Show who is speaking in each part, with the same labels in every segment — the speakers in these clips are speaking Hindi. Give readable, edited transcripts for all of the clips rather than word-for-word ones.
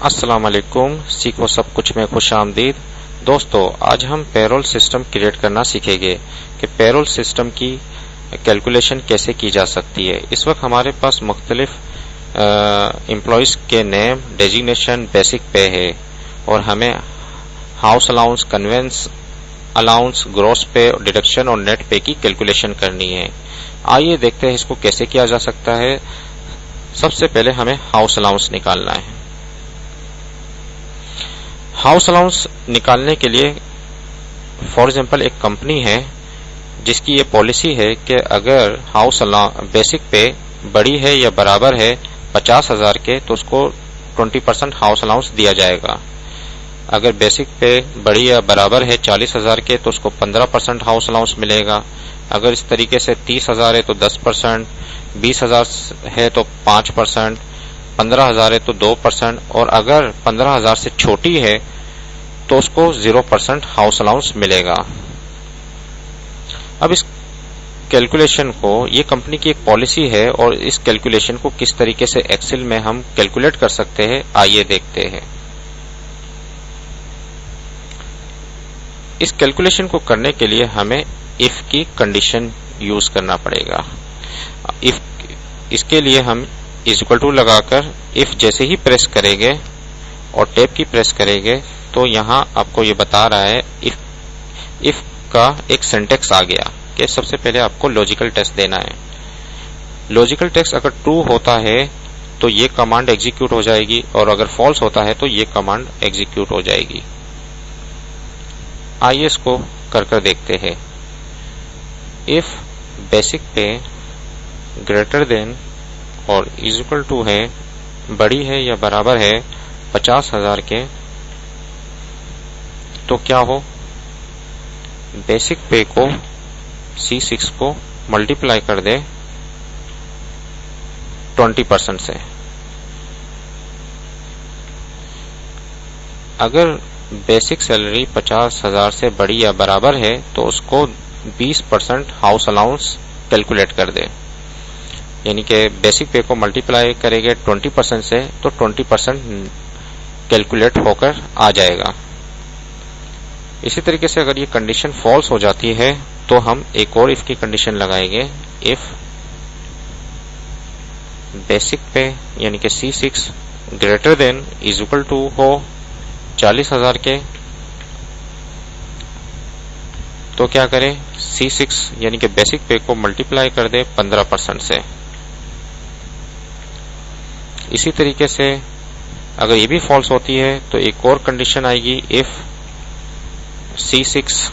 Speaker 1: अस्सलाम वालेकुम। सीखो सब कुछ में खुश आमदीद। दोस्तों, आज हम पेरोल सिस्टम क्रिएट करना सीखेंगे कि पेरोल सिस्टम की कैलकुलेशन कैसे की जा सकती है। इस वक्त हमारे पास मुख्तलिफ एम्प्लॉयज के नेम, डेजिग्नेशन, बेसिक पे है और हमें house allowance, convince allowance, gross पे, डिडक्शन और नेट पे की कैलकुलेशन करनी है। आइए देखते हैं इसको कैसे किया जा सकता है। सबसे पहले हमें हाउस अलाउंस निकालना है। हाउस अलाउंस निकालने के लिए फॉर एग्जांपल एक कंपनी है जिसकी ये पॉलिसी है कि अगर हाउस बेसिक पे बड़ी है या बराबर है 50,000 के तो उसको 20% हाउस अलाउंस दिया जाएगा। अगर बेसिक पे बड़ी या बराबर है 40,000 के तो उसको 15% हाउस अलाउंस मिलेगा। अगर इस तरीके से 30,000 है तो 10%, 20,000 है तो 5%, 15,000 है तो 2% और अगर 15,000 से छोटी है तो उसको 0% हाउस अलाउंस मिलेगा। अब इस कैलकुलेशन को, ये कंपनी की एक पॉलिसी है और इस कैलकुलेशन को किस तरीके से एक्सेल में हम कैलकुलेट कर सकते हैं, आइए देखते हैं। इस कैलकुलेशन को करने के लिए हमें इफ की कंडीशन यूज करना पड़ेगा। इफ इसके लिए हम इक्वल टू लगाकर इफ जैसे ही प्रेस करेंगे और टैब की प्रेस करेंगे तो यहां आपको ये बता रहा है इफ का एक सिंटेक्स आ गया कि सबसे पहले आपको लॉजिकल टेस्ट देना है। लॉजिकल टेस्ट अगर ट्रू होता है तो ये कमांड एग्जीक्यूट हो जाएगी और अगर फॉल्स होता है तो ये कमांड एग्जीक्यूट हो जाएगी। आइए इसको कर देखते हैं। इफ बेसिक पे ग्रेटर देन और इक्वल टू है, बड़ी है या बराबर है 50,000 के, तो क्या हो, बेसिक पे को C6 को मल्टीप्लाई कर दे 20% से। अगर बेसिक सैलरी 50,000 से बड़ी या बराबर है तो उसको 20% हाउस अलाउंस कैलकुलेट कर दे, यानी कि बेसिक पे को मल्टीप्लाई करेंगे 20% से तो 20% कैलकुलेट होकर आ जाएगा। इसी तरीके से अगर ये कंडीशन फॉल्स हो जाती है तो हम एक और इफ की कंडीशन लगाएंगे। इफ बेसिक पे यानी कि C6 greater than equal to हो 40,000 के, तो क्या करें, C6 यानी कि बेसिक पे को मल्टीप्लाई कर दे 15% से। इसी तरीके से अगर ये भी फॉल्स होती है तो एक और कंडीशन आएगी। If C6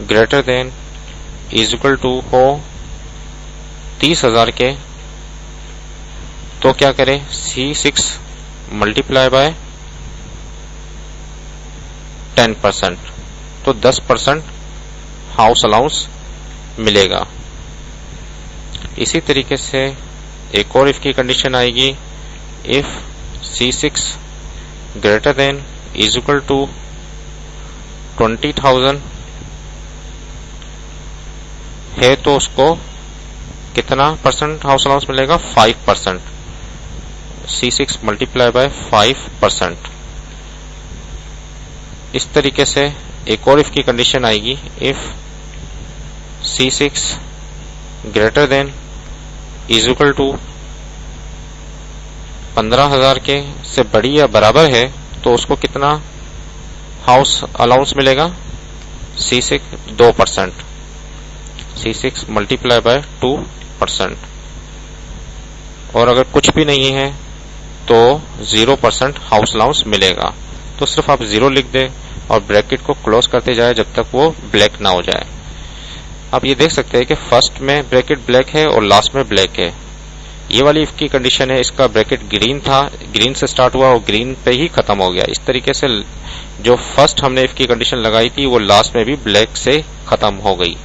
Speaker 1: greater than equal to हो 30,000 के, तो क्या करें, C6 मल्टीप्लाई बाय 10%, तो 10% हाउस अलाउंस मिलेगा। इसी तरीके से एक और इफ की कंडीशन आएगी। If C6 greater than equal to 20,000 है तो उसको कितना परसेंट हाउस अलाउंस मिलेगा, 5%। C6 multiply by 5%। इस तरीके से एक और इफ की कंडीशन आएगी। If C6 greater than equal to 15,000 के से बड़ी या बराबर है तो उसको कितना हाउस अलाउंस मिलेगा, C6 2%। C6 multiply by 2%। और अगर कुछ भी नहीं है तो 0% हाउस अलाउंस मिलेगा। तो सिर्फ आप 0 लिख दें और ब्रैकेट को क्लोज करते जाए जब तक वो ब्लैक ना हो जाए। आप ये देख सकते हैं कि फर्स्ट में ब्रैकेट ब्लैक है और लास्ट में ब्लैक है। ये वाली इफ की कंडीशन है, इसका ब्रैकेट ग्रीन था, ग्रीन से स्टार्ट हुआ और ग्रीन पे ही खत्म हो गया। इस तरीके से जो फर्स्ट हमने इफ की कंडीशन लगाई थी वो लास्ट में भी ब्लैक से खत्म हो गई।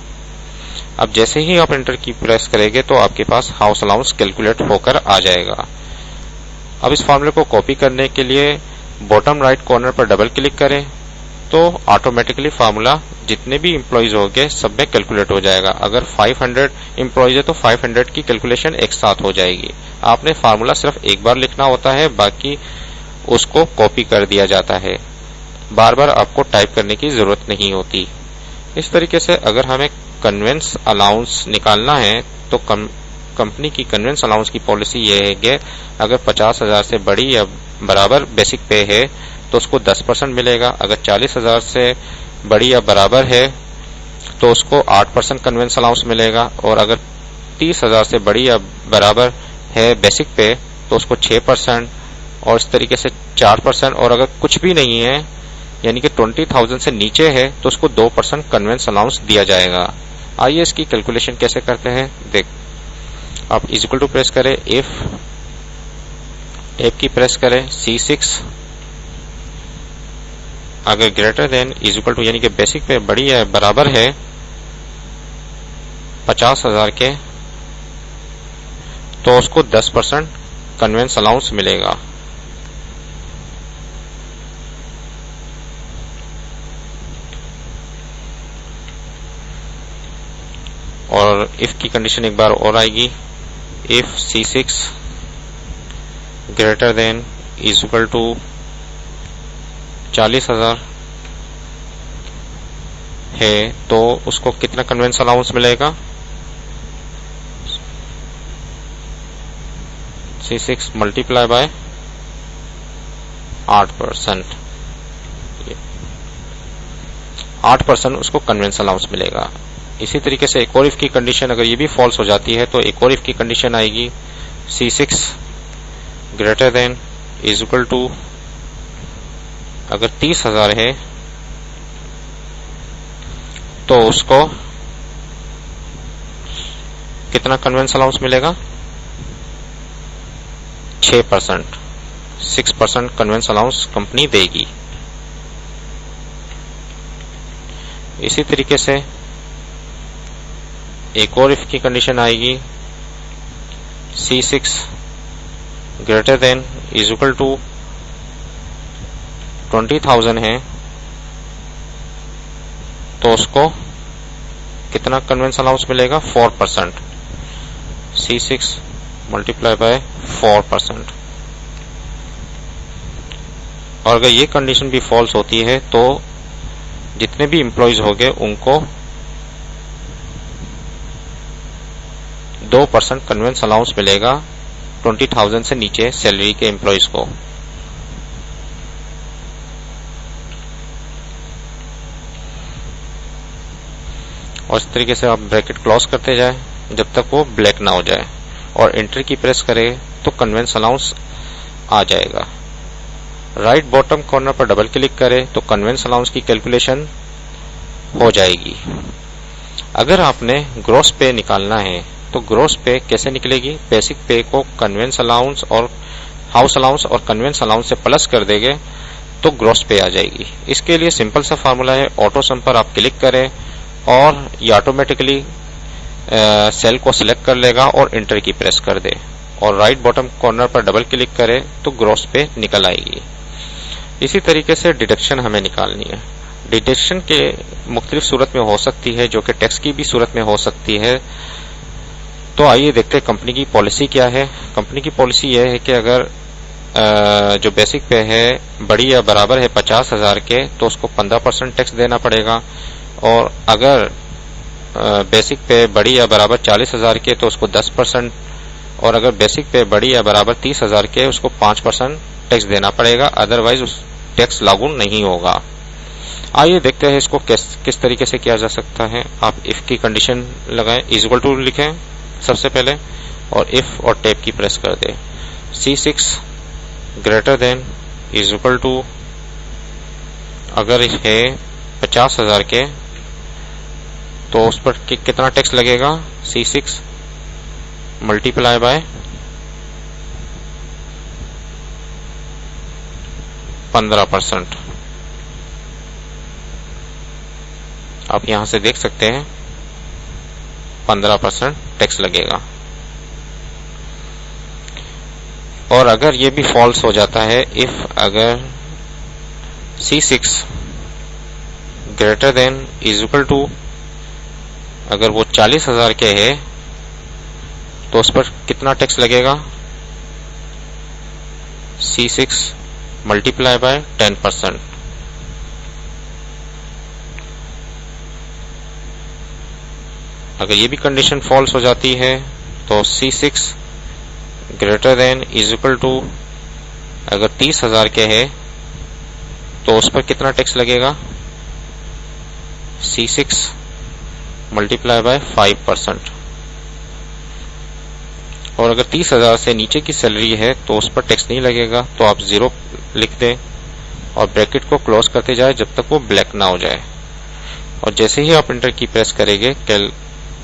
Speaker 1: अब जैसे ही आप एंटर की प्रेस करेंगे तो आपके पास हाउस अलाउंस कैलकुलेट होकर आ जाएगा। अब इस फॉर्मूले को कॉपी करने के लिए बॉटम राइट कॉर्नर पर डबल क्लिक करें तो ऑटोमेटिकली फार्मूला जितने भी एम्प्लॉइज होंगे सब में कैलकुलेट हो जाएगा। अगर 500 एम्प्लॉइज है तो 500 की कैलकुलेशन एक साथ हो जाएगी। आपने फार्मूला सिर्फ एक बार लिखना होता है, बाकी उसको कॉपी कर दिया जाता है, बार बार आपको टाइप करने की जरूरत नहीं होती। इस तरीके से अगर हमें कन्वेंस अलाउंस निकालना है तो कंपनी की कन्वेंस अलाउंस की पॉलिसी ये है कि अगर 50,000 से बड़ी या बराबर बेसिक पे है तो उसको 10% मिलेगा, अगर 40,000 से बड़ी या बराबर है तो उसको 8% कन्वेंस अलाउंस मिलेगा, और अगर 30,000 से बड़ी या बराबर है बेसिक पे तो उसको 6%, और इस तरीके से 4%, और अगर कुछ भी नहीं है यानी कि 20,000 से नीचे है तो उसको 2% कन्वेंस अलाउंस दिया जाएगा। आइए इसकी कैलकुलेशन कैसे करते हैं देख। आप इक्वल टू प्रेस करें, एफ की प्रेस करें, C6 अगर ग्रेटर देन इक्वल टू यानी कि बेसिक पे बड़ी या बराबर है 50,000 के तो उसको 10% कन्वेंस अलाउंस मिलेगा। और इफ की कंडीशन एक बार और आएगी, if C6 greater than equal to 40,000 है तो उसको कितना कन्वेंस अलाउंस मिलेगा, C6 मल्टीप्लाई बाय 8%, 8% उसको कन्वेंस अलाउंस मिलेगा। इसी तरीके से एक और इफ की कंडीशन अगर ये भी फॉल्स हो जाती है तो एक और इफ की कंडीशन आएगी, C6 greater than equal to अगर 30,000 है तो उसको कितना कन्वेंस अलाउंस मिलेगा, 6%, 6% कन्वेंस अलाउंस कंपनी देगी। इसी तरीके से एक और इफ की कंडीशन आएगी, C6 greater than equal to 20,000 है तो उसको कितना कन्वेंस अलाउंस मिलेगा, 4%, C6 मल्टीप्लाई बाय 4%। और अगर ये कंडीशन भी फॉल्स होती है तो जितने भी एम्प्लॉइज होंगे उनको 2% कन्वेंस अलाउंस मिलेगा 20,000 से नीचे सैलरी के एम्प्लॉइज को। और इस तरीके से आप ब्रैकेट क्लोज करते जाए जब तक वो ब्लैक ना हो जाए, और एंटर की प्रेस करें तो कन्वेंस अलाउंस आ जाएगा। राइट बॉटम कॉर्नर पर डबल क्लिक करें तो कन्वेंस अलाउंस की कैलकुलेशन हो जाएगी। अगर आपने ग्रॉस पे निकालना है तो ग्रॉस पे कैसे निकलेगी, बेसिक पे को कन्वेंस अलाउंस और हाउस अलाउंस और कन्वेंस अलाउंस से प्लस कर देंगे तो ग्रॉस पे आ जाएगी। इसके लिए सिंपल सा फार्मूला है, ऑटो सम पर आप क्लिक करें और ये ऑटोमेटिकली सेल को सिलेक्ट कर लेगा और एंटर की प्रेस कर दे, और राइट बॉटम कॉर्नर पर डबल क्लिक करें तो ग्रॉस पे निकल आएगी। इसी तरीके से डिडक्शन हमें निकालनी है। डिडक्शन के मुख्तलिफ सूरत में हो सकती है जो कि टैक्स की भी सूरत में हो सकती है। तो आइए देखते हैं कंपनी की पॉलिसी क्या है। कंपनी की पॉलिसी यह है कि अगर जो बेसिक पे है बड़ी या बराबर है 50,000 के तो उसको 15% टैक्स देना पड़ेगा, और अगर बेसिक पे बड़ी या बराबर 40,000 के तो उसको 10%, और अगर बेसिक पे बड़ी या बराबर 30,000 के उसको 5% टैक्स देना पड़ेगा, अदरवाइज उस टैक्स लागू नहीं होगा। आइए देखते हैं इसको किस तरीके से किया जा सकता है। आप इफ की कंडीशन लगाएं, इक्वल टू लिखें सबसे पहले और इफ और टैब की प्रेस कर दे। C6 greater than equal to अगर है 50,000 के तो उस पर कितना टैक्स लगेगा, C6 मल्टीप्लाई बाय 15%। आप यहां से देख सकते हैं 15% टैक्स लगेगा। और अगर ये भी फॉल्स हो जाता है, इफ अगर C6 greater than equal to अगर वो 40,000 के है तो उस पर कितना टैक्स लगेगा, C6 मल्टीप्लाई बाय 10%। अगर ये भी कंडीशन फॉल्स हो जाती है तो C6 greater than is equal to, अगर 30,000 के है तो उस पर कितना टैक्स लगेगा, C6 मल्टीप्लाई बाय 5%। और अगर 30,000 से नीचे की सैलरी है तो उस पर टैक्स नहीं लगेगा, तो आप 0 लिख दें और ब्रैकेट को क्लोज करते जाए जब तक वो ब्लैक ना हो जाए। और जैसे ही आप इंटर की प्रेस करेंगे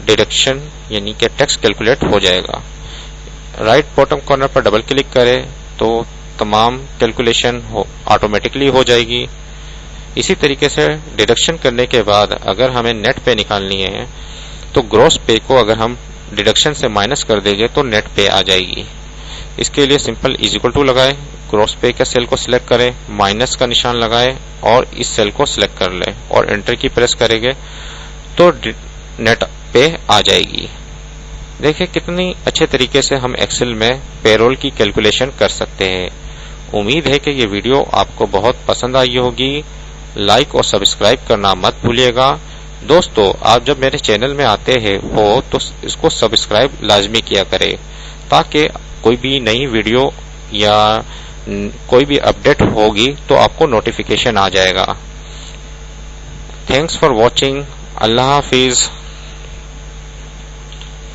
Speaker 1: डिडक्शन यानी कि टैक्स कैलकुलेट हो जाएगा। राइट बॉटम कॉर्नर पर डबल क्लिक करें तो तमाम कैलकुलेशन ऑटोमेटिकली हो जाएगी। इसी तरीके से डिडक्शन करने के बाद अगर हमें नेट पे निकालनी है तो ग्रॉस पे को अगर हम डिडक्शन से माइनस कर देंगे तो नेट पे आ जाएगी। इसके लिए सिंपल इज इक्वल टू लगाएं, ग्रॉस पे का सेल को सिलेक्ट करें, माइनस का निशान लगाएं और इस सेल को सिलेक्ट कर लें और एंटर की प्रेस करेंगे तो नेट पे आ जाएगी। देखिए कितनी अच्छे तरीके से हम एक्सेल में पेरोल की कैलकुलेशन कर सकते हैं। उम्मीद है कि ये वीडियो आपको बहुत पसंद आई होगी। लाइक और सब्सक्राइब करना मत भूलिएगा। दोस्तों, आप जब मेरे चैनल में आते हैं हो तो इसको सब्सक्राइब लाजमी किया करें ताकि कोई भी नई वीडियो या कोई भी अपडेट होगी तो आपको नोटिफिकेशन आ जाएगा। Thanks for watching. Allah Hafiz.